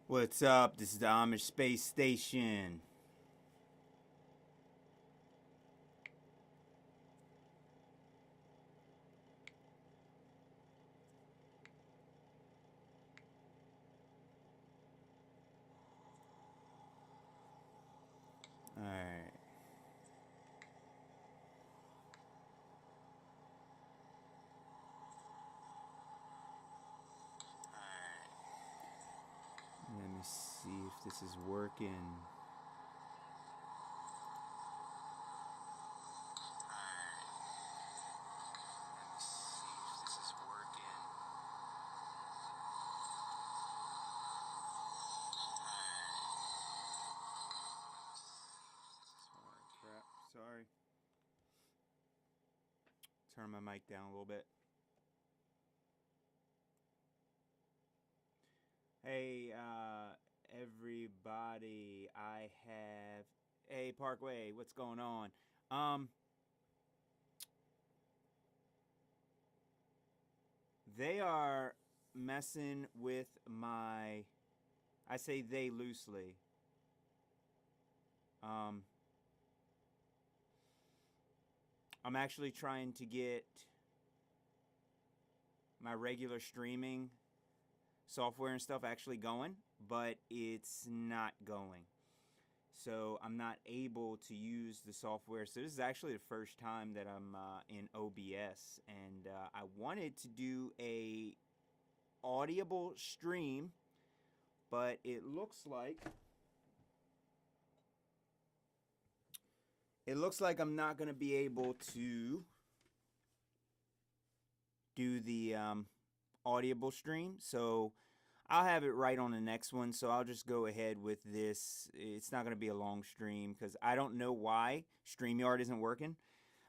What's up? This is the Amish Space Station. Alright. Let me see if this is working. Crap. Sorry. Turn my mic down a little bit. Hey, everybody. Hey, Parkway, what's going on? They are messing with my. I say they loosely. I'm actually trying to get my regular streaming software and stuff actually going, but it's not going. So I'm not able to use the software. So this is actually the first time that I'm in OBS, and I wanted to do a audible stream, but it looks like I'm not going to be able to do the audible stream. So I'll have it right on the next one. So I'll just go ahead with this. It's not going to be a long stream because I don't know why StreamYard isn't working.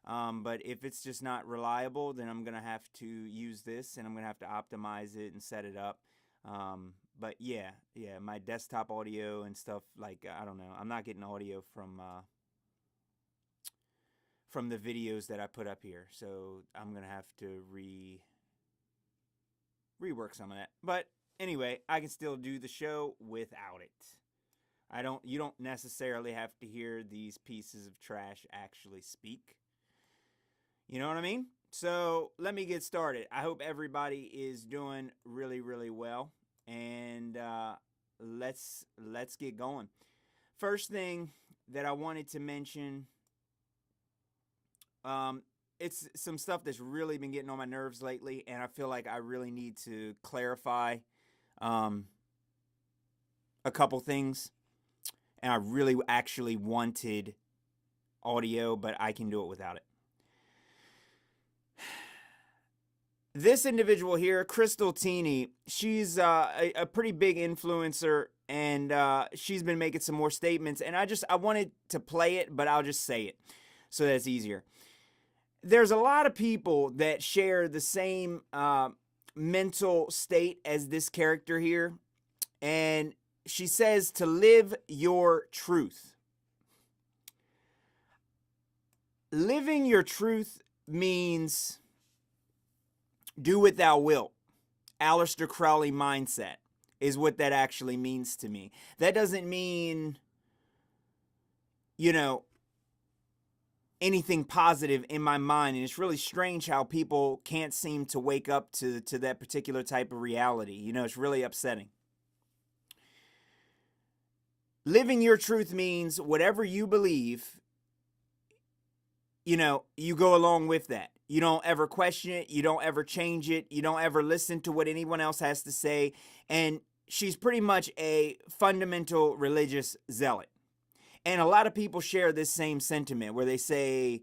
But if it's just not reliable, then I'm going to have to use this, and I'm going to have to optimize it and set it up. But yeah, my desktop audio and stuff, like, I don't know. I'm not getting audio from the videos that I put up here. So I'm going to have to rework some of that. But anyway, I can still do the show without it. You don't necessarily have to hear these pieces of trash actually speak. You know what I mean? So let me get started. I hope everybody is doing really, really well. And let's get going. First thing that I wanted to mention, it's some stuff that's really been getting on my nerves lately, and I feel like I really need to clarify a couple things. And I really actually wanted audio, but I can do it without it. This individual here, Crystal Teeny, she's a pretty big influencer, and she's been making some more statements. And I wanted to play it, but I'll just say it so that's easier. There's a lot of people that share the same mental state as this character here, and she says to live your truth. Living your truth means do what thou wilt. Aleister Crowley mindset is what that actually means to me. That doesn't mean, anything positive in my mind. And it's really strange how people can't seem to wake up to that particular type of reality. It's really upsetting. Living your truth means whatever you believe, you go along with that. You don't ever question it. You don't ever change it. You don't ever listen to what anyone else has to say. And she's pretty much a fundamental religious zealot. And a lot of people share this same sentiment where they say,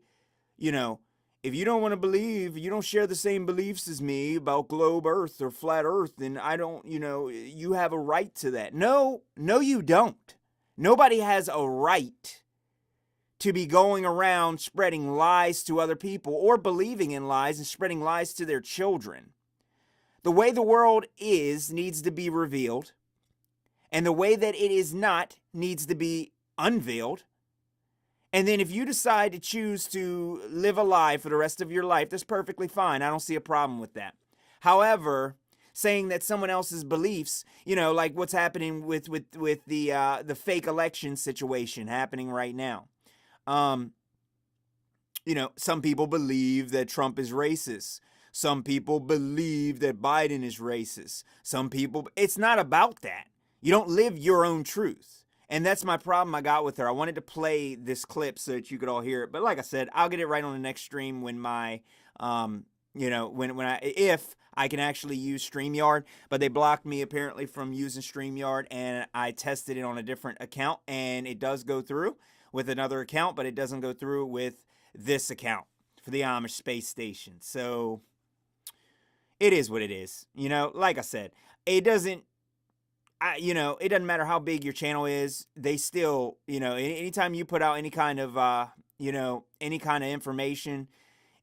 if you don't want to believe, you don't share the same beliefs as me about globe earth or flat earth, then I don't, you have a right to that. No, you don't. Nobody has a right to be going around spreading lies to other people or believing in lies and spreading lies to their children. The way the world is needs to be revealed, and the way that it is not needs to be unveiled. And then if you decide to choose to live a lie for the rest of your life, that's perfectly fine. I don't see a problem with that. However, saying that someone else's beliefs, you know, like what's happening with the fake election situation happening right now. You know, some people believe that Trump is racist. Some people believe that Biden is racist. Some people, it's not about that. You don't live your own truth. And that's my problem I got with her. I wanted to play this clip so that you could all hear it. But like I said, I'll get it right on the next stream when my, you know, if I can actually use StreamYard. But they blocked me apparently from using StreamYard, and I tested it on a different account, and it does go through with another account, but it doesn't go through with this account for the Amish space station. So it is what it is. You know, like I said, it doesn't, you know, it doesn't matter how big your channel is. They still, you know, anytime you put out any kind of, you know, any kind of information,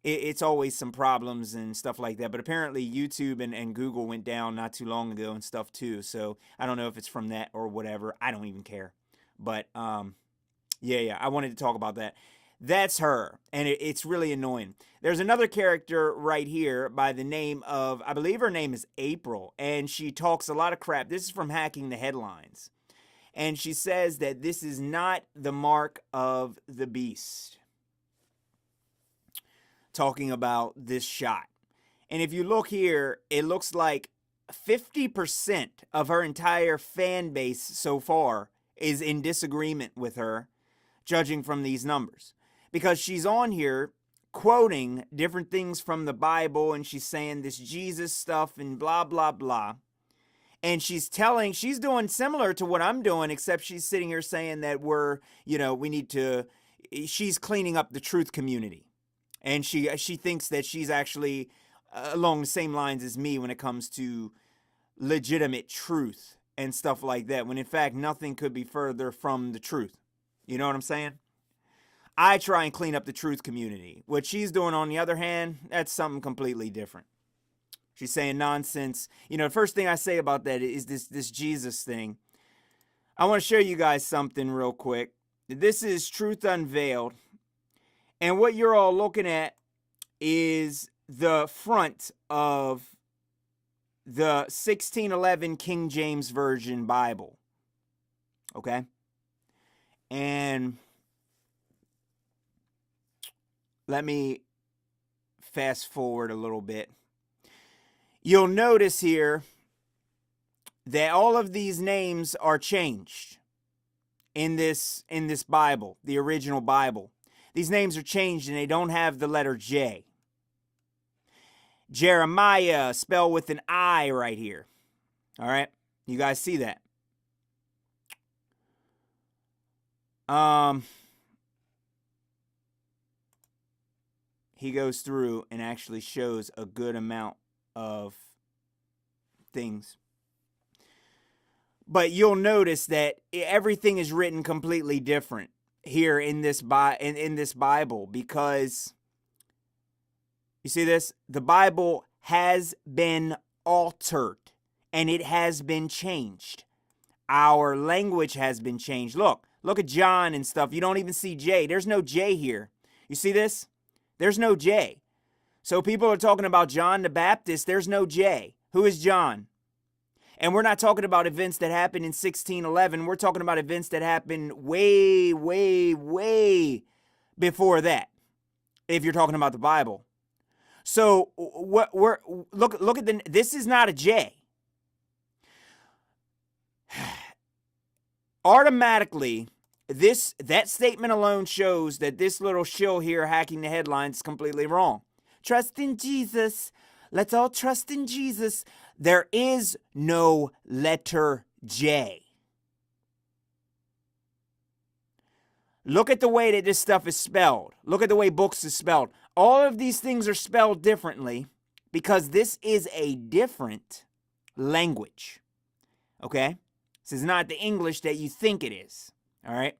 it's always some problems and stuff like that. But apparently YouTube and Google went down not too long ago and stuff too. So I don't know if it's from that or whatever. I don't even care. But yeah, I wanted to talk about that. That's her, and it's really annoying. There's another character right here by the name of, I believe her name is April, and she talks a lot of crap. This is from Hacking the Headlines. And she says that this is not the mark of the beast. Talking about this shot. And if you look here, it looks like 50% of her entire fan base so far is in disagreement with her, judging from these numbers. Because she's on here quoting different things from the Bible, and she's saying this Jesus stuff and blah, blah, blah. And she's doing similar to what I'm doing, except she's sitting here saying that she's cleaning up the truth community. And she thinks that she's actually along the same lines as me when it comes to legitimate truth and stuff like that, when in fact nothing could be further from the truth. You know what I'm saying? I try and clean up the truth community. What she's doing, on the other hand, that's something completely different. She's saying nonsense. You know, the first thing I say about that is this Jesus thing. I want to show you guys something real quick. This is Truth Unveiled. And what you're all looking at is the front of the 1611 King James Version Bible. Okay? And let me fast forward a little bit. You'll notice here that all of these names are changed in this Bible, the original Bible. These names are changed and they don't have the letter J. Jeremiah, spelled with an I right here. All right? You guys see that? He goes through and actually shows a good amount of things. But you'll notice that everything is written completely different here in this Bible, because you see this? The Bible has been altered and it has been changed. Our language has been changed. Look at John and stuff. You don't even see J. There's no J here. You see this? There's no J. So people are talking about John the Baptist. There's no J. Who is John? And we're not talking about events that happened in 1611. We're talking about events that happened way, way, way before that, if you're talking about the Bible. So look at this is not a J. Automatically, that statement alone shows that this little shill here hacking the headlines is completely wrong. Trust in Jesus. Let's all trust in Jesus. There is no letter J. Look at the way that this stuff is spelled. Look at the way books is spelled. All of these things are spelled differently because this is a different language. Okay? This is not the English that you think it is. All right?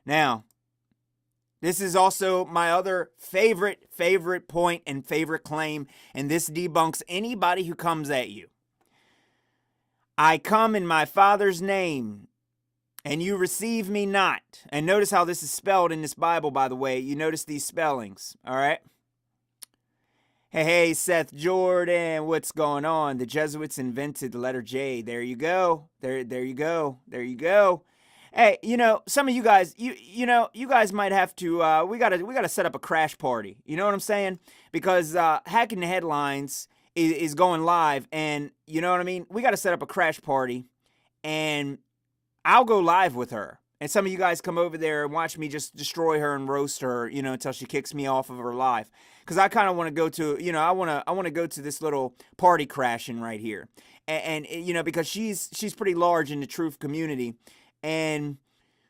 Now, this is also my other favorite point and favorite claim, and this debunks anybody who comes at you. I come in my Father's name, and you receive me not. And notice how this is spelled in this Bible, by the way. You notice these spellings, all right? Hey, Seth Jordan, what's going on? The Jesuits invented the letter J. There you go. There you go. There you go. Hey, some of you guys, you guys might have to. We gotta set up a crash party. You know what I'm saying? Because Hacking the Headlines is going live, and you know what I mean. We gotta set up a crash party, and I'll go live with her. And some of you guys come over there and watch me just destroy her and roast her, until she kicks me off of her live. Because I kind of want to go to, I want to go to this little party crashing right here, and because she's pretty large in the truth community, and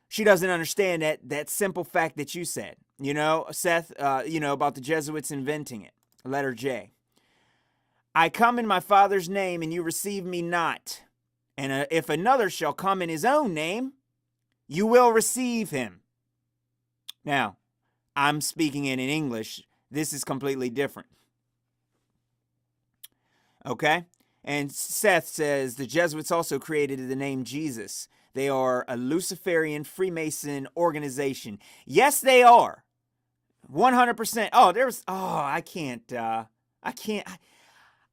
she doesn't understand that simple fact that you said, Seth, about the Jesuits inventing it, letter J. I come in my Father's name, and you receive me not, and if another shall come in his own name, you will receive him. Now, I'm speaking in English. This is completely different. Okay? And Seth says, the Jesuits also created the name Jesus. They are a Luciferian Freemason organization. Yes, they are. 100%. I can't.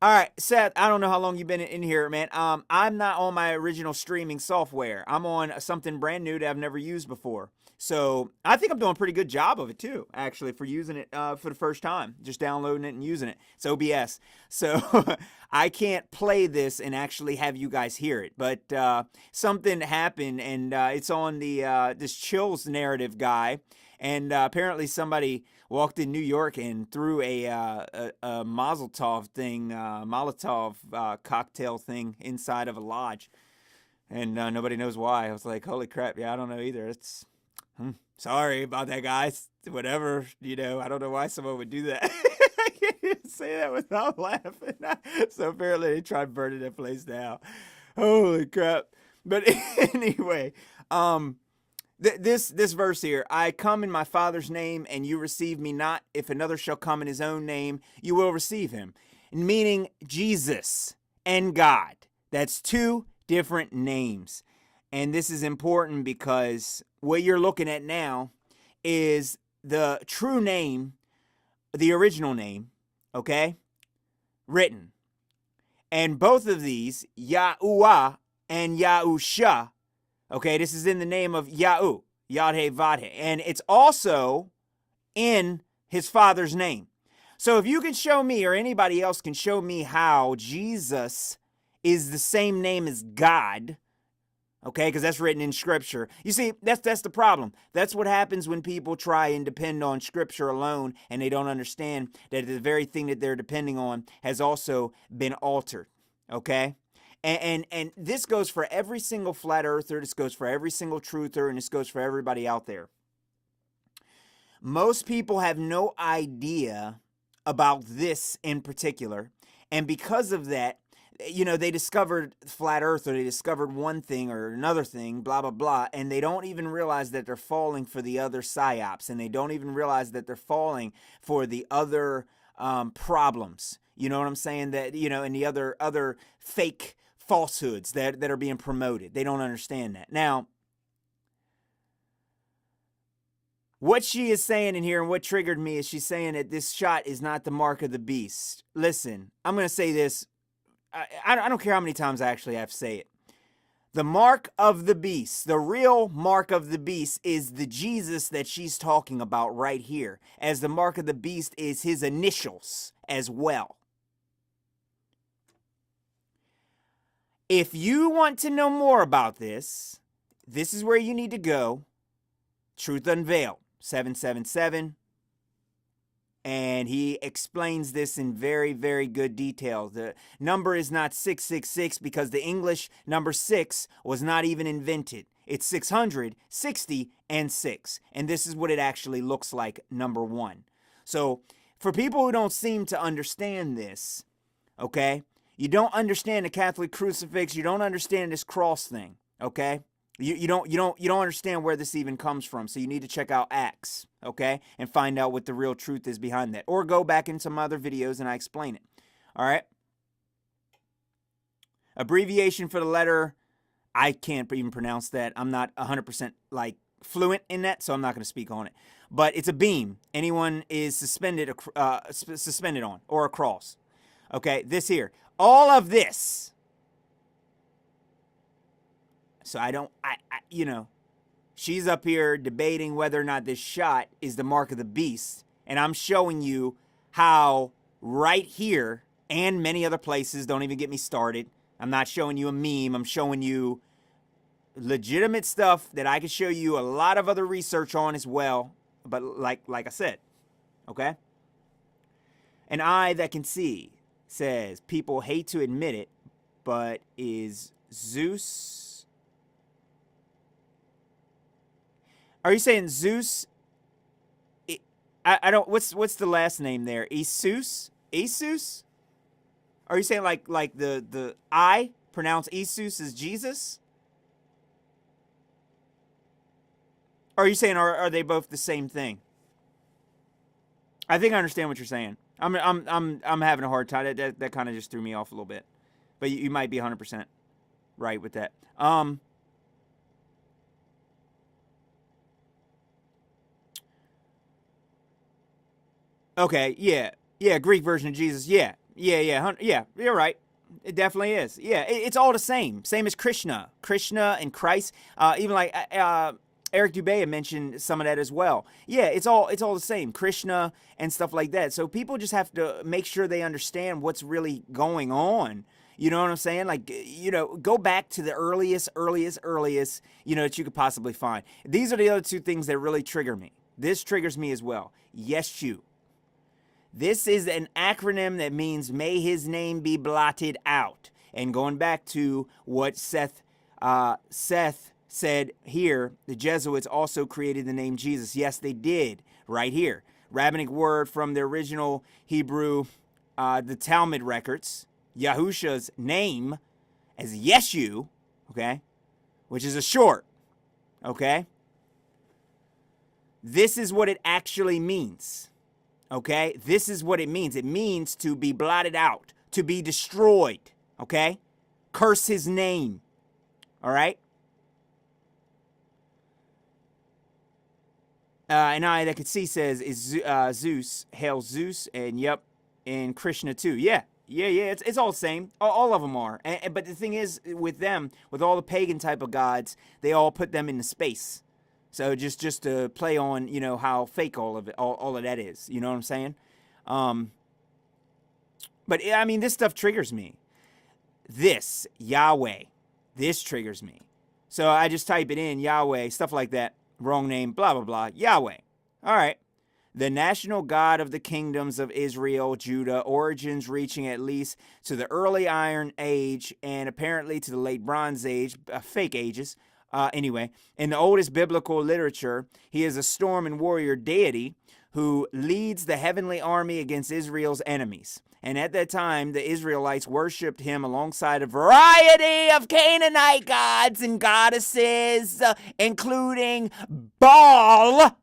All right, Seth, I don't know how long you've been in here, man. I'm not on my original streaming software. I'm on something brand new that I've never used before. So I think I'm doing a pretty good job of it too, actually, for using it for the first time, just downloading it and using it. It's OBS. So I can't play this and actually have you guys hear it. But something happened, and it's on the this Shills narrative guy. And apparently somebody walked in New York and threw a Molotov cocktail thing inside of a lodge. And nobody knows why. I was like, holy crap, yeah, I don't know either. It's sorry about that, guys. Whatever, I don't know why someone would do that. I can't even say that without laughing. So apparently they tried burning that place down. Holy crap. But anyway, This verse here, I come in my Father's name, and you receive me not. If another shall come in his own name, you will receive him. Meaning Jesus and God. That's two different names. And this is important because what you're looking at now is the true name, the original name, okay, written. And both of these, Yahuwah and Yahusha, okay, this is in the name of Yahu, Yad-He-Vad-He, and it's also in his Father's name. So if you can show me, or anybody else can show me, how Jesus is the same name as God, okay, because that's written in Scripture. You see, that's the problem. That's what happens when people try and depend on Scripture alone, and they don't understand that the very thing that they're depending on has also been altered, okay? And this goes for every single flat earther, this goes for every single truther, and this goes for everybody out there. Most people have no idea about this in particular, and because of that, they discovered flat earth, or they discovered one thing or another thing, blah, blah, blah, and they don't even realize that they're falling for the other psyops, and they don't even realize that they're falling for the other problems. You know what I'm saying? That, and the other fake falsehoods that are being promoted. They don't understand that. Now, what she is saying in here, and what triggered me, is she's saying that this shot is not the mark of the beast. Listen, I'm going to say this. I don't care how many times I actually have to say it. The mark of the beast, the real mark of the beast, is the Jesus that she's talking about right here, as the mark of the beast is his initials as well. If you want to know more about this, this is where you need to go. Truth Unveiled, 777. And he explains this in very, very good detail. The number is not 666 because the English number 6 was not even invented. It's 660 and 6. And this is what it actually looks like, number 1. So for people who don't seem to understand this, okay, you don't understand the Catholic crucifix. You don't understand this cross thing. Okay, you don't understand where this even comes from. So you need to check out Acts, okay, and find out what the real truth is behind that, or go back in some other videos and I explain it. All right. Abbreviation for the letter I can't even pronounce that. I'm not 100% like fluent in that, so I'm not going to speak on it. But it's a beam. Anyone is suspended on or across. Okay, this here. All of this. So she's up here debating whether or not this shot is the mark of the beast. And I'm showing you how right here and many other places, don't even get me started. I'm not showing you a meme. I'm showing you legitimate stuff that I can show you a lot of other research on as well. But like I said, okay? An eye that can see says people hate to admit it, but is Zeus? Are you saying Zeus? I don't. What's the last name there? Isus? Isus? Are you saying like the I pronounce Isus as Jesus? Or are you saying are they both the same thing? I think I understand what you're saying. I'm having a hard time. That kind of just threw me off a little bit. But you might be 100% right with that. Okay, yeah, Greek version of Jesus, yeah, you're right. It definitely is. Yeah, it's all the same as Krishna and Christ. Even like Eric Dubé had mentioned some of that as well. Yeah, it's all the same, Krishna and stuff like that. So people just have to make sure they understand what's really going on. You know what I'm saying? Like, go back to the earliest, that you could possibly find. These are the other two things that really trigger me. This triggers me as well. Yeshu. This is an acronym that means may his name be blotted out. And going back to what Seth said here, the Jesuits also created the name Jesus. Yes, they did, right here. Rabbinic word from the original Hebrew, the Talmud records, Yahusha's name as Yeshu, okay, which is a short, okay? This is what it actually means. Okay, this is what it means. It means to be blotted out, to be destroyed. Okay, curse his name. All right. An eye that could see says is Zeus, hail Zeus, and yep, and Krishna too. Yeah. It's all the same. All of them are. But the thing is, with them, with all the pagan type of gods, they all put them into space. So just to play on, how fake all of that is. You know what I'm saying? But I mean, this stuff triggers me. This, Yahweh, this triggers me. So I just type it in, Yahweh, stuff like that. Wrong name, blah, blah, blah. Yahweh. All right. The national god of the kingdoms of Israel, Judah, origins reaching at least to the early Iron Age and apparently to the late Bronze Age, fake ages. Anyway, in the oldest biblical literature, he is a storm and warrior deity who leads the heavenly army against Israel's enemies. And at that time, the Israelites worshipped him alongside a variety of Canaanite gods and goddesses, including Baal.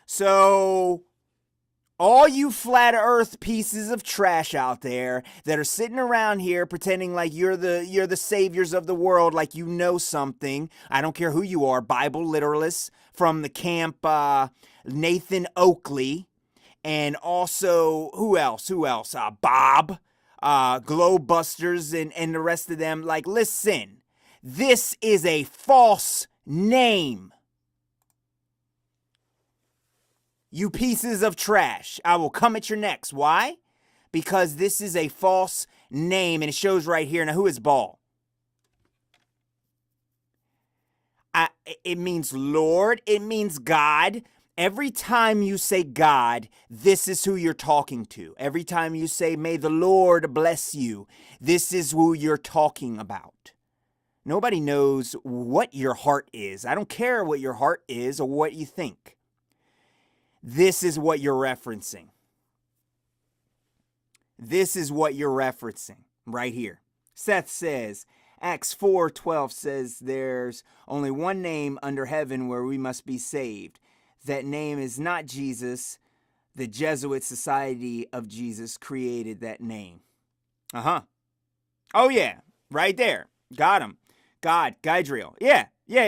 So, all you flat earth pieces of trash out there that are sitting around here pretending like you're the saviors of the world, like you know something. I don't care who you are, Bible literalists from the camp Nathan Oakley, and also who else? Bob, Glowbusters, and the rest of them. Like, listen, this is a false name. You pieces of trash. I will come at your necks. Why? Because this is a false name, and it shows right here. Now, who is Baal? It means Lord. It means God. Every time you say God, this is who you're talking to. Every time you say, may the Lord bless you, this is who you're talking about. Nobody knows what your heart is. I don't care what your heart is or what you think. This is what you're referencing. This is what you're referencing right here. Seth says, Acts 4:12 says there's only one name under heaven where we must be saved. That name is not Jesus. The Jesuit Society of Jesus created that name. Uh-huh. Oh yeah, right there. Got him. God, Gaidriel. Yeah,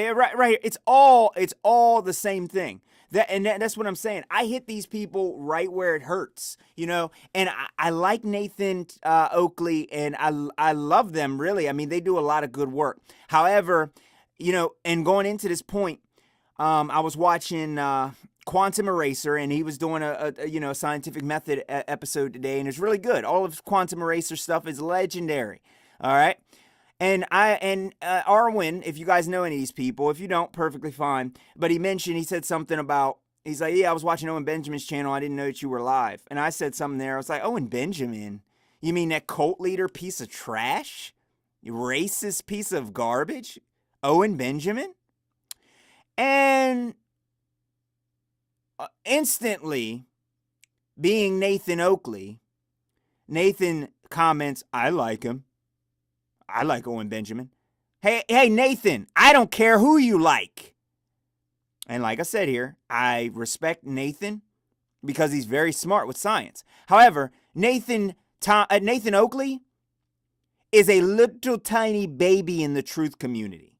right here. It's all the same thing. That's what I'm saying. I hit these people right where it hurts, And I like Nathan Oakley, and I love them really. I mean, they do a lot of good work. However, and going into this point, I was watching Quantum Eraser, and he was doing a scientific method episode today, and it's really good. All of Quantum Eraser stuff is legendary. All right. And Arwen, if you guys know any of these people, if you don't, perfectly fine. But he said something about, he's like, yeah, I was watching Owen Benjamin's channel. I didn't know that you were live. And I said something there. I was like, Owen Benjamin? You mean that cult leader piece of trash? You racist piece of garbage? Owen Benjamin? And instantly, being Nathan Oakley, Nathan comments, I like him. I like Owen Benjamin. Hey, Nathan, I don't care who you like. And like I said here, I respect Nathan because he's very smart with science. However, Nathan Oakley is a little tiny baby in the truth community.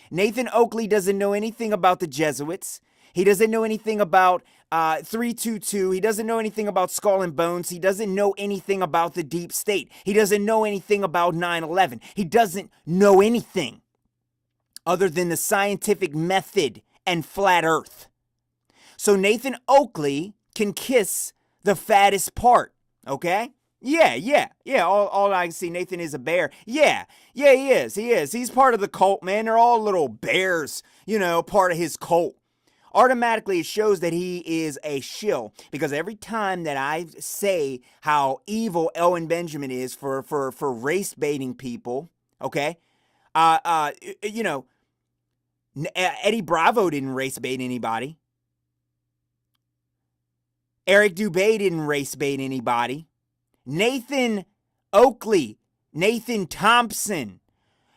Nathan Oakley doesn't know anything about the Jesuits. He doesn't know anything about 322. He doesn't know anything about Skull and Bones. He doesn't know anything about the deep state. He doesn't know anything about 9/11. He doesn't know anything other than the scientific method and flat earth. So Nathan Oakley can kiss the fattest part, okay? Yeah. All I can see, Nathan is a bear. Yeah, he is. He's part of the cult, man. They're all little bears, part of his cult. Automatically, it shows that he is a shill, because every time that I say how evil Owen Benjamin is for race baiting people, okay, Eddie Bravo didn't race bait anybody. Eric Dubé didn't race bait anybody. Nathan Oakley, Nathan Thompson,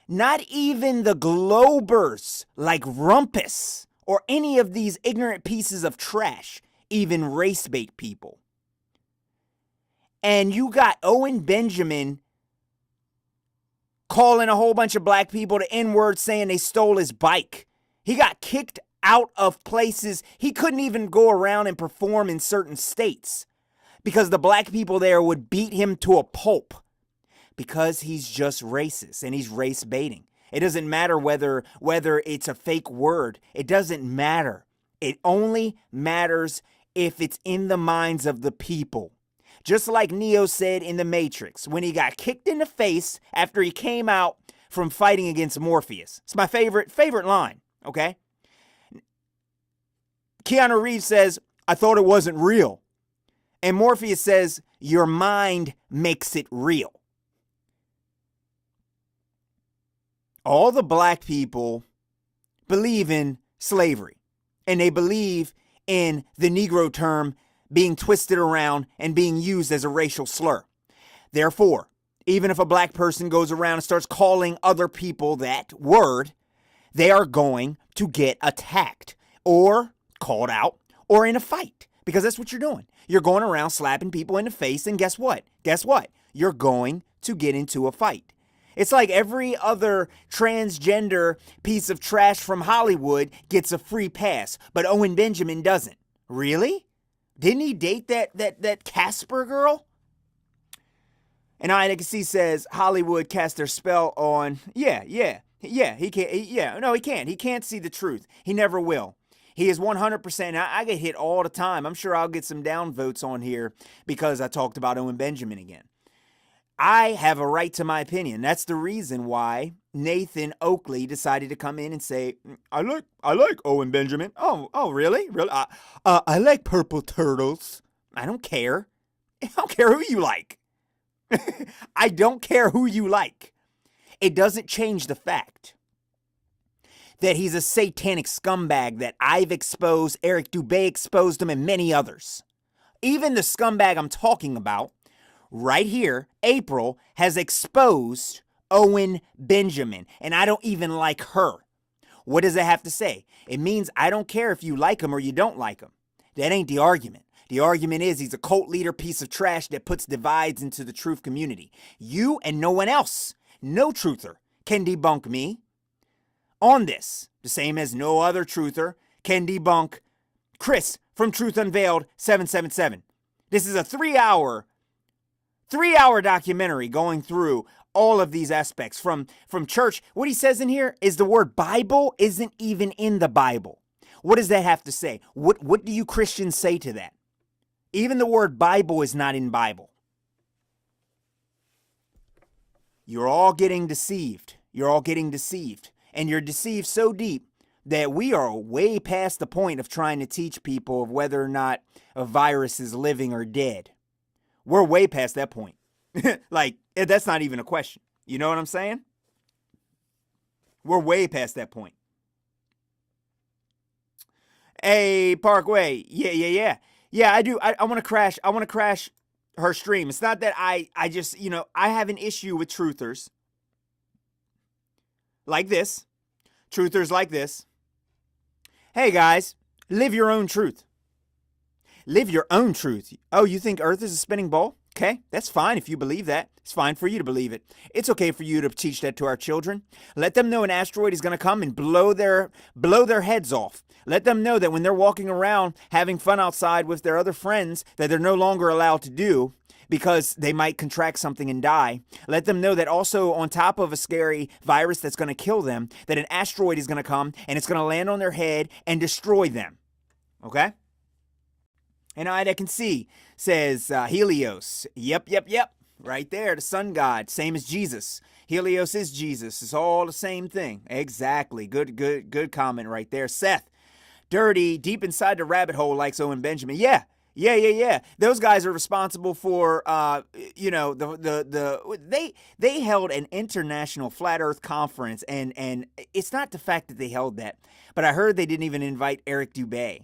not even the Globers like Rumpus or any of these ignorant pieces of trash even race bait people. And you got Owen Benjamin calling a whole bunch of black people the N-word, saying they stole his bike. He got kicked out of places. He couldn't even go around and perform in certain states because the black people there would beat him to a pulp because he's just racist and he's race baiting. It doesn't matter whether it's a fake word. It doesn't matter. It only matters if it's in the minds of the people. Just like Neo said in The Matrix when he got kicked in the face after he came out from fighting against Morpheus. It's my favorite line, okay? Keanu Reeves says, I thought it wasn't real. And Morpheus says, your mind makes it real. All the black people believe in slavery, and they believe in the Negro term being twisted around and being used as a racial slur. Therefore, even if a black person goes around and starts calling other people that word, they are going to get attacked or called out or in a fight, because that's what you're doing. You're going around slapping people in the face, and guess what? You're going to get into a fight. It's like every other transgender piece of trash from Hollywood gets a free pass, but Owen Benjamin doesn't. Really? Didn't he date that Casper girl? And INXC says Hollywood cast their spell on. Yeah. He can't. No, he can't. He can't see the truth. He never will. He is 100%. I get hit all the time. I'm sure I'll get some down votes on here because I talked about Owen Benjamin again. I have a right to my opinion. That's the reason why Nathan Oakley decided to come in and say, I like Owen Benjamin. Oh, really? Really? I like purple turtles. I don't care. I don't care who you like. I don't care who you like. It doesn't change the fact that he's a satanic scumbag that I've exposed, Eric Dubé exposed him, and many others. Even the scumbag I'm talking about right here, April, has exposed Owen Benjamin, and I don't even like her. What does it have to say? It means I don't care if you like him or you don't like him. That ain't the argument. The argument is he's a cult leader piece of trash that puts divides into the truth community. You and no one else no truther can debunk me on this, the same as no other truther can debunk Chris from Truth Unveiled 777. This is a 3-hour documentary going through all of these aspects from church. What he says in here is the word Bible isn't even in the Bible. What does that have to say? What do you Christians say to that? Even the word Bible is not in Bible. You're all getting deceived. You're all getting deceived. And you're deceived so deep that we are way past the point of trying to teach people of whether or not a virus is living or dead. We're way past that point. Like, that's not even a question. You know what I'm saying? We're way past that point. Hey, Parkway. Yeah. Yeah, I do. I want to crash her stream. It's not that I just, I have an issue with truthers like this. Truthers like this. Hey, guys, live your own truth. Live your own truth. Oh, you think Earth is a spinning ball? Okay, that's fine if you believe that. It's fine for you to believe it. It's okay for you to teach that to our children. Let them know an asteroid is going to come and blow their heads off. Let them know that when they're walking around having fun outside with their other friends that they're no longer allowed to do because they might contract something and die. Let them know that also on top of a scary virus that's going to kill them, that an asteroid is going to come and it's going to land on their head and destroy them. Okay? And I can see says Helios. Yep. Right there, the sun god, same as Jesus. Helios is Jesus. It's all the same thing. Exactly. Good comment right there. Seth, dirty, deep inside the rabbit hole likes Owen Benjamin. Yeah. Those guys are responsible for, they held an international flat earth conference, and it's not the fact that they held that, but I heard they didn't even invite Eric Dubay.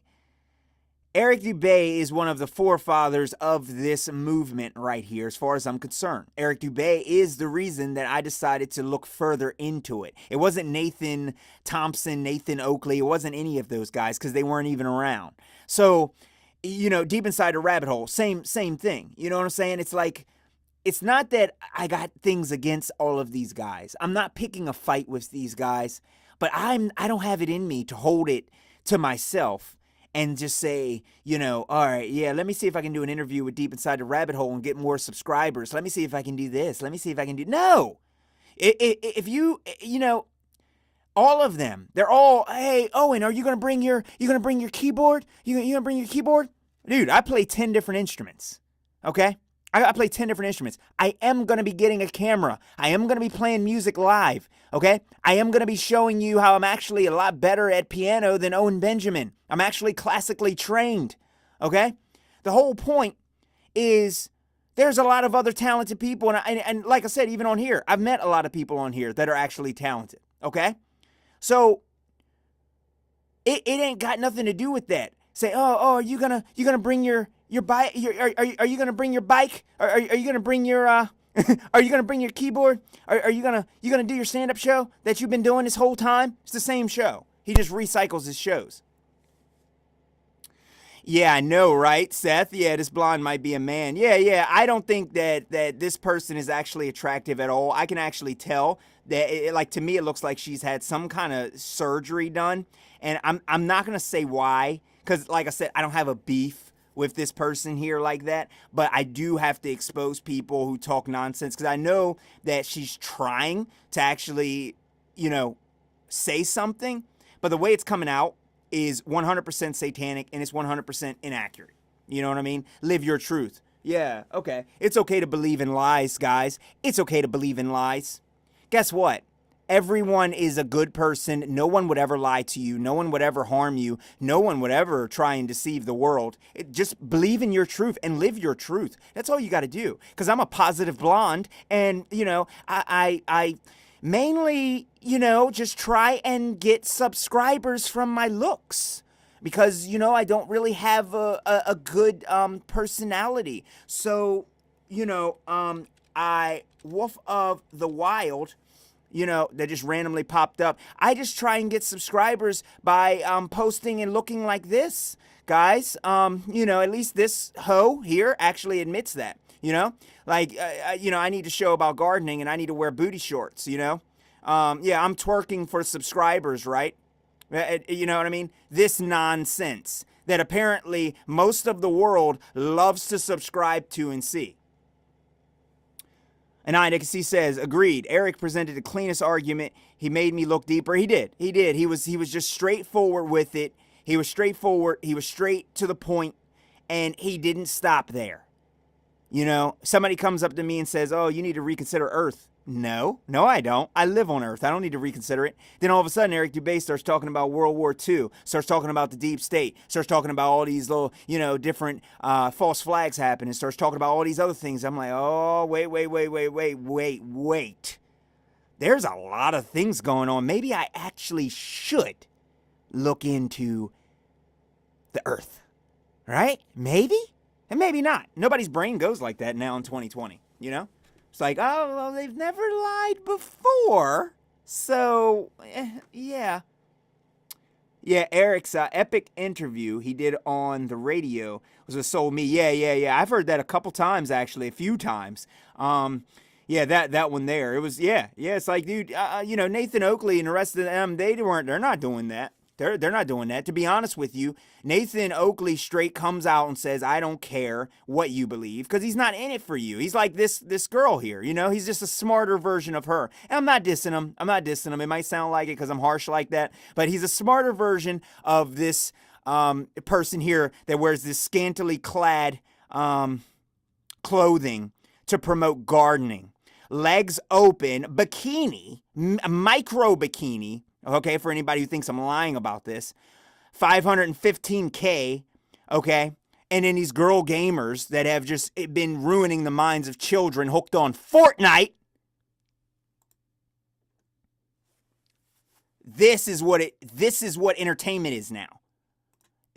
Eric Dubay is one of the forefathers of this movement right here, as far as I'm concerned. Eric Dubay is the reason that I decided to look further into it. It wasn't Nathan Thompson, Nathan Oakley. It wasn't any of those guys because they weren't even around. So, deep inside the rabbit hole, same thing. You know what I'm saying? It's like, it's not that I got things against all of these guys. I'm not picking a fight with these guys, but I don't have it in me to hold it to myself and just say, all right, yeah, let me see if I can do an interview with Deep Inside the Rabbit Hole and get more subscribers. Let me see if I can do this. Let me see if I can do... No! If you, all of them, they're all, hey, Owen, are you going to bring your keyboard? You going to bring your keyboard? Dude, I play 10 different instruments, okay? I play 10 different instruments. I am going to be getting a camera. I am going to be playing music live, okay? I am going to be showing you how I'm actually a lot better at piano than Owen Benjamin. I'm actually classically trained, okay? The whole point is there's a lot of other talented people, and like I said, even on here, I've met a lot of people on here that are actually talented, okay? So it ain't got nothing to do with that. Say, oh, are you gonna bring your bike? Are you gonna bring your bike? Are you gonna bring your are you gonna bring your keyboard? Are you gonna do your stand-up show that you've been doing this whole time? It's the same show. He just recycles his shows. Yeah, I know, right, Seth? Yeah, this blonde might be a man. Yeah. I don't think that this person is actually attractive at all. I can actually tell that, to me, it looks like she's had some kind of surgery done. And I'm not going to say why, because, like I said, I don't have a beef with this person here like that. But I do have to expose people who talk nonsense, because I know that she's trying to actually, say something. But the way it's coming out is 100% satanic, and it's 100% inaccurate. You know what I mean? Live your truth. Yeah, okay. It's okay to believe in lies, guys. It's okay to believe in lies. Guess what? Everyone is a good person. No one would ever lie to you. No one would ever harm you. No one would ever try and deceive the world. Just believe in your truth and live your truth. That's all you got to do. Because I'm a positive blonde, and, I mainly, just try and get subscribers from my looks, because, I don't really have a good personality. So, I, Wolf of the Wild, that just randomly popped up. I just try and get subscribers by posting and looking like this, guys. At least this hoe here actually admits that. You know, like, I need to show about gardening and I need to wear booty shorts, yeah, I'm twerking for subscribers, right? You know what I mean? This nonsense that apparently most of the world loves to subscribe to and see. And INXC says, agreed. Eric presented the cleanest argument. He made me look deeper. He did. He was just straightforward with it. He was straightforward. He was straight to the point, and he didn't stop there. Somebody comes up to me and says, oh, you need to reconsider Earth. No, I don't. I live on Earth. I don't need to reconsider it. Then all of a sudden, Eric Dubé starts talking about World War II, starts talking about the deep state, starts talking about all these little, different false flags happening, starts talking about all these other things. I'm like, oh, wait. There's a lot of things going on. Maybe I actually should look into the Earth, right? Maybe, and maybe not. Nobody's brain goes like that now in 2020, It's like, oh, well, they've never lied before. So, yeah. Yeah, Eric's epic interview he did on the radio was with Soul Me. Yeah. I've heard that a couple times, actually, a few times. Yeah, that one there. It was, yeah. It's like, dude, Nathan Oakley and the rest of them, they're not doing that. They're not doing that. To be honest with you, Nathan Oakley straight comes out and says, I don't care what you believe, because he's not in it for you. He's like this girl here, he's just a smarter version of her. And I'm not dissing him. It might sound like it because I'm harsh like that, but he's a smarter version of this person here that wears this scantily clad clothing to promote gardening. Legs open, bikini, micro bikini. Okay, for anybody who thinks I'm lying about this, 515K, okay? And then these girl gamers that have just been ruining the minds of children hooked on Fortnite. This is what entertainment is now.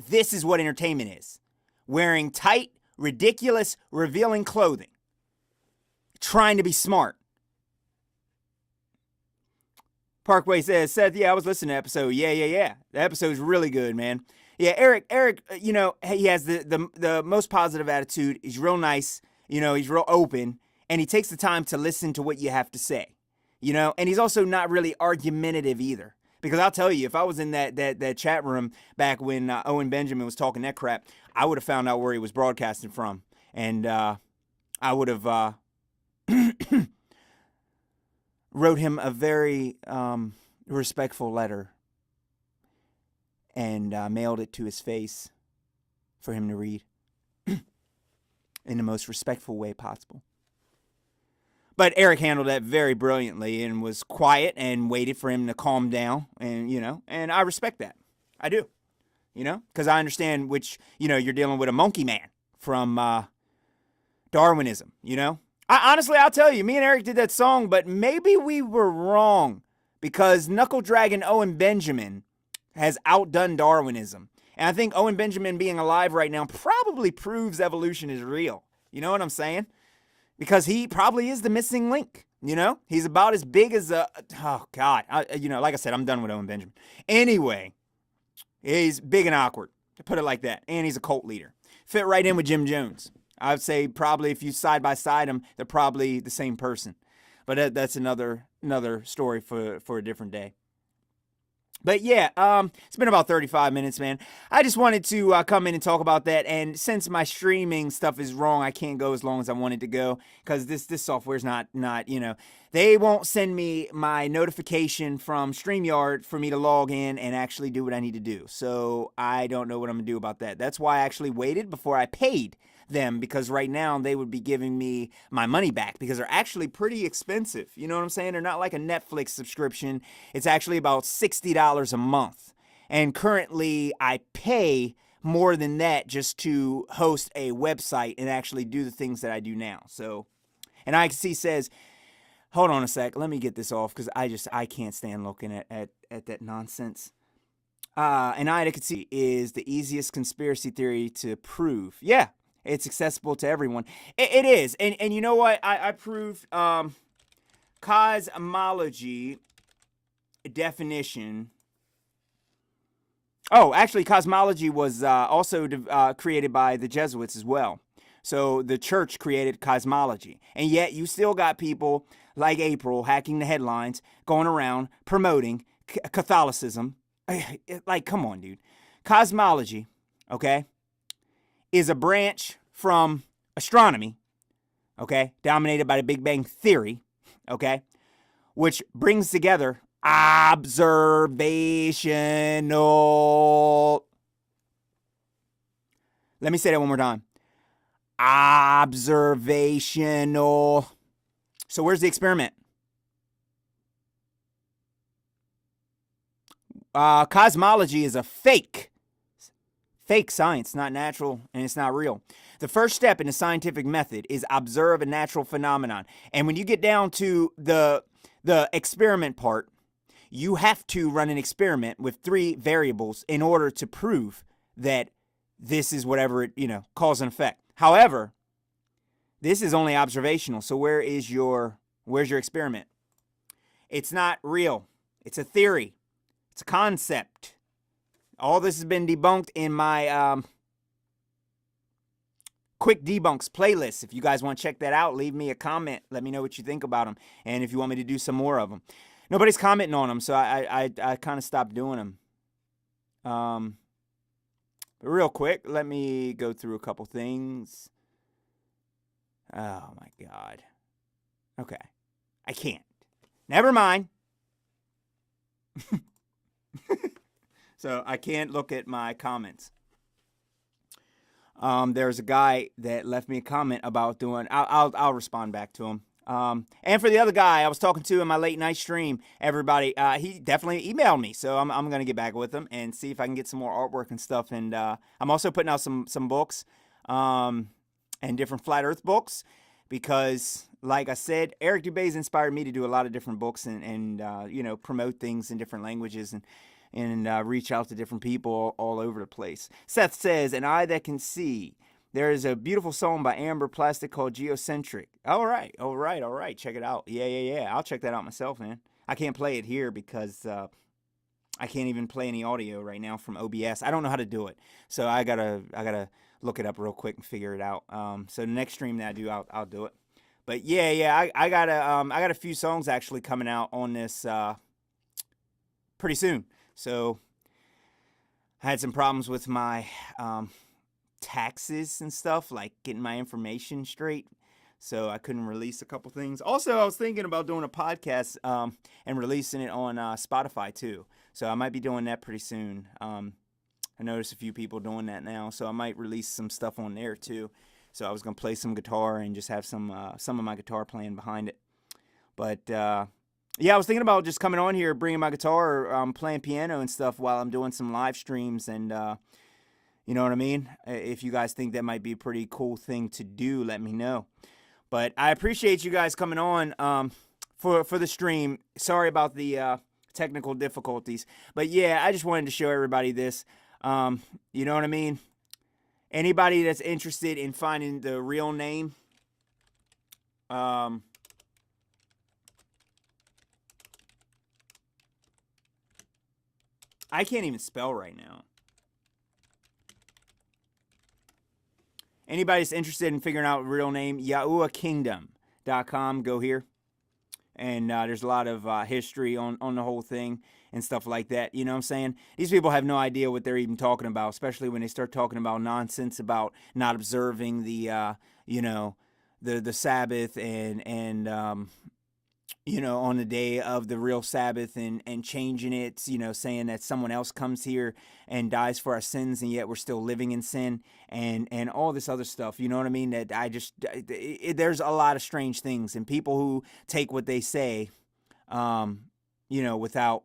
This is what entertainment is. Wearing tight, ridiculous, revealing clothing. Trying to be smart. Parkway says, Seth, yeah, I was listening to the episode. Yeah. The episode's really good, man. Yeah, Eric, he has the most positive attitude. He's real nice. He's real open. And he takes the time to listen to what you have to say. And he's also not really argumentative either. Because I'll tell you, if I was in that chat room back when Owen Benjamin was talking that crap, I would have found out where he was broadcasting from. And I would have... wrote him a very respectful letter and mailed it to his face for him to read in the most respectful way possible. But Eric handled that very brilliantly and was quiet and waited for him to calm down. And, and I respect that. I do, because I understand you're dealing with a monkey man from Darwinism, Honestly, I'll tell you, me and Eric did that song, but maybe we were wrong because Knuckle Dragon Owen Benjamin has outdone Darwinism. And I think Owen Benjamin being alive right now probably proves evolution is real. You know what I'm saying? Because he probably is the missing link. He's about as big as oh God. Like I said, I'm done with Owen Benjamin. Anyway, he's big and awkward, to put it like that. And he's a cult leader. Fit right in with Jim Jones. I would say probably if you side by side them, they're probably the same person. But that's another story for a different day. But yeah, it's been about 35 minutes, man. I just wanted to come in and talk about that. And since my streaming stuff is wrong, I can't go as long as I wanted to go because this software's not they won't send me my notification from StreamYard for me to log in and actually do what I need to do. So I don't know what I'm gonna do about that. That's why I actually waited before I paid them, because right now they would be giving me my money back because they're actually pretty expensive. You know what I'm saying? They're not like a Netflix subscription. It's actually about $60 a month. And currently I pay more than that just to host a website and actually do the things that I do now. So, and IXC says, hold on a sec, let me get this off because I can't stand looking at that nonsense. And IXC is the easiest conspiracy theory to prove. Yeah. It's accessible to everyone. It is. And you know what? I proved cosmology definition. Oh, actually, cosmology was also created by the Jesuits as well. So the church created cosmology. And yet you still got people like April hacking the headlines, going around promoting Catholicism. Like, come on, dude. Cosmology, okay, is a branch from astronomy, okay, dominated by the Big Bang Theory, okay, which brings together observational. Let me say that one more time. Observational. So where's the experiment? Cosmology is a fake science, not natural, and it's not real. The first step in the scientific method is observe a natural phenomenon. And when you get down to the experiment part, you have to run an experiment with 3 variables in order to prove that this is whatever it, cause and effect. However, this is only observational. So where's your experiment? It's not real. It's a theory. It's a concept. All this has been debunked in my Quick Debunks playlist. If you guys want to check that out, leave me a comment. Let me know what you think about them. And if you want me to do some more of them. Nobody's commenting on them, so I kind of stopped doing them. But real quick, let me go through a couple things. Oh, my God. Okay. I can't. Never mind. So I can't look at my comments. There's a guy that left me a comment about doing. I'll respond back to him. And for the other guy I was talking to in my late night stream, everybody, he definitely emailed me. So I'm gonna get back with him and see if I can get some more artwork and stuff. And I'm also putting out some books, and different flat Earth books, because, like I said, Eric Dubé's inspired me to do a lot of different books and promote things in different languages and reach out to different people all over the place. Seth says, "An eye that can see." There is a beautiful song by Amber Plastic called Geocentric. All right. Check it out. Yeah. I'll check that out myself, man. I can't play it here because I can't even play any audio right now from OBS. I don't know how to do it, so I gotta look it up real quick and figure it out. So the next stream that I do, I'll do it. But yeah, I got a few songs actually coming out on this pretty soon. So I had some problems with my taxes and stuff, like getting my information straight, so I couldn't release a couple things. Also, I was thinking about doing a podcast and releasing it on Spotify too, so I might be doing that pretty soon. I noticed a few people doing that now, so I might release some stuff on there too. So I was gonna play some guitar and just have some of my guitar playing behind it. But yeah, I was thinking about just coming on here, bringing my guitar, playing piano and stuff while I'm doing some live streams, and you know what I mean? If you guys think that might be a pretty cool thing to do, let me know. But I appreciate you guys coming on for the stream. Sorry about the technical difficulties. But yeah, I just wanted to show everybody this. You know what I mean? Anybody that's interested in finding the real name, I can't even spell right now. Anybody that's interested in figuring out real name, YahuahKingdom.com. Go here. And there's a lot of history on the whole thing and stuff like that. You know what I'm saying? These people have no idea what they're even talking about, especially when they start talking about nonsense about not observing the Sabbath and on the day of the real Sabbath and changing it, saying that someone else comes here and dies for our sins, and yet we're still living in sin and all this other stuff. You know what I mean? That there's a lot of strange things, and people who take what they say, without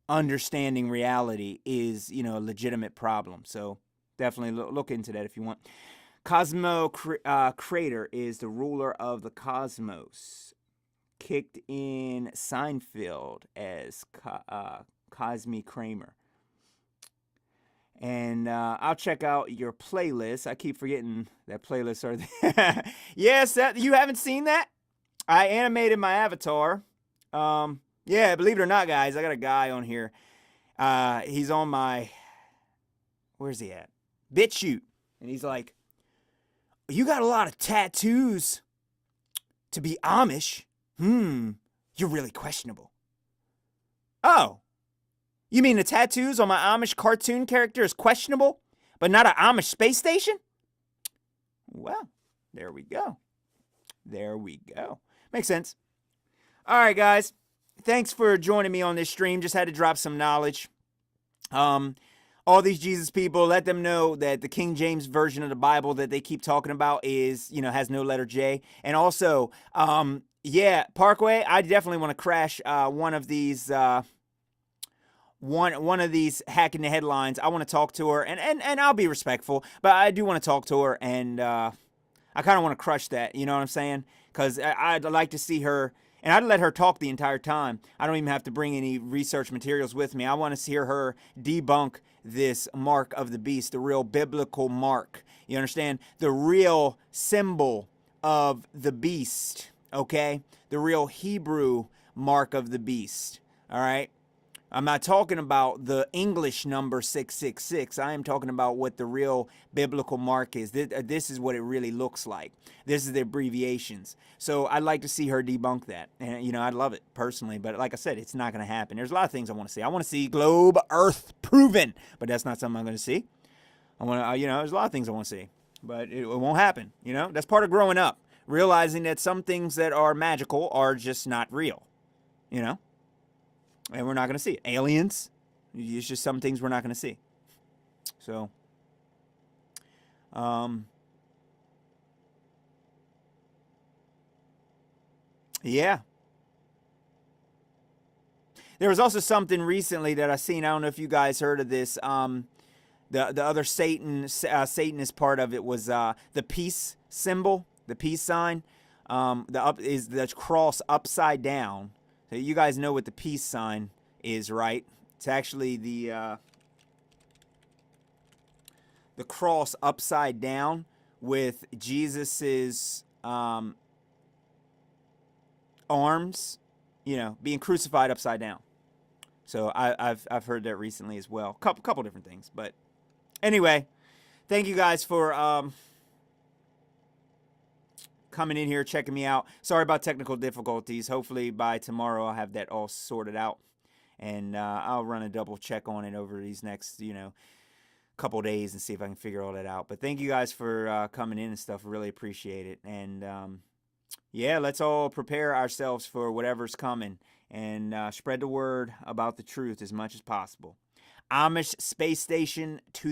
understanding reality is, a legitimate problem. So definitely look into that if you want. Cosmo Crater is the ruler of the cosmos. Kicked in Seinfeld as Cosme Kramer. And I'll check out your playlist. I keep forgetting that playlists are there. Yes, you haven't seen that? I animated my avatar. Yeah, believe it or not, guys, I got a guy on here. He's on my, where's he at? BitChute. And he's like, You got a lot of tattoos to be Amish. You're really questionable. Oh, you mean the tattoos on my Amish cartoon character is questionable, but not an Amish space station? Well, there we go. There we go. Makes sense. All right, guys. Thanks for joining me on this stream. Just had to drop some knowledge. All these Jesus people, let them know that the King James version of the Bible that they keep talking about is, has no letter J. And also, yeah, Parkway, I definitely want to crash one of these one of these hacking the headlines. I want to talk to her, and I'll be respectful, but I do want to talk to her, and I kind of want to crush that, you know what I'm saying? Because I'd like to see her, and I'd let her talk the entire time. I don't even have to bring any research materials with me. I want to hear her debunk this mark of the beast, the real biblical mark. You understand? The real symbol of the beast, okay? The real Hebrew mark of the beast, all right? I'm not talking about the English number 666. I am talking about what the real biblical mark is. This is what it really looks like. This is the abbreviations. So I'd like to see her debunk that. And, I'd love it personally. But like I said, it's not going to happen. There's a lot of things I want to see. I want to see globe Earth proven. But that's not something I'm going to see. I want to, there's a lot of things I want to see. But it won't happen. That's part of growing up. Realizing that some things that are magical are just not real. And we're not going to see it. Aliens, it's just some things we're not going to see. So, yeah. There was also something recently that I seen. I don't know if you guys heard of this. The other Satanist part of it was the peace symbol, the peace sign. Is the cross upside down. So you guys know what the peace sign is, right? It's actually the cross upside down with Jesus's arms, being crucified upside down. So I've heard that recently as well. Couple different things, but anyway, thank you guys for coming in here, checking me out. Sorry about technical difficulties. Hopefully by tomorrow I'll have that all sorted out. And I'll run a double check on it over these next, couple days and see if I can figure all that out. But thank you guys for coming in and stuff. Really appreciate it. And yeah, let's all prepare ourselves for whatever's coming and spread the word about the truth as much as possible. Amish Space Station to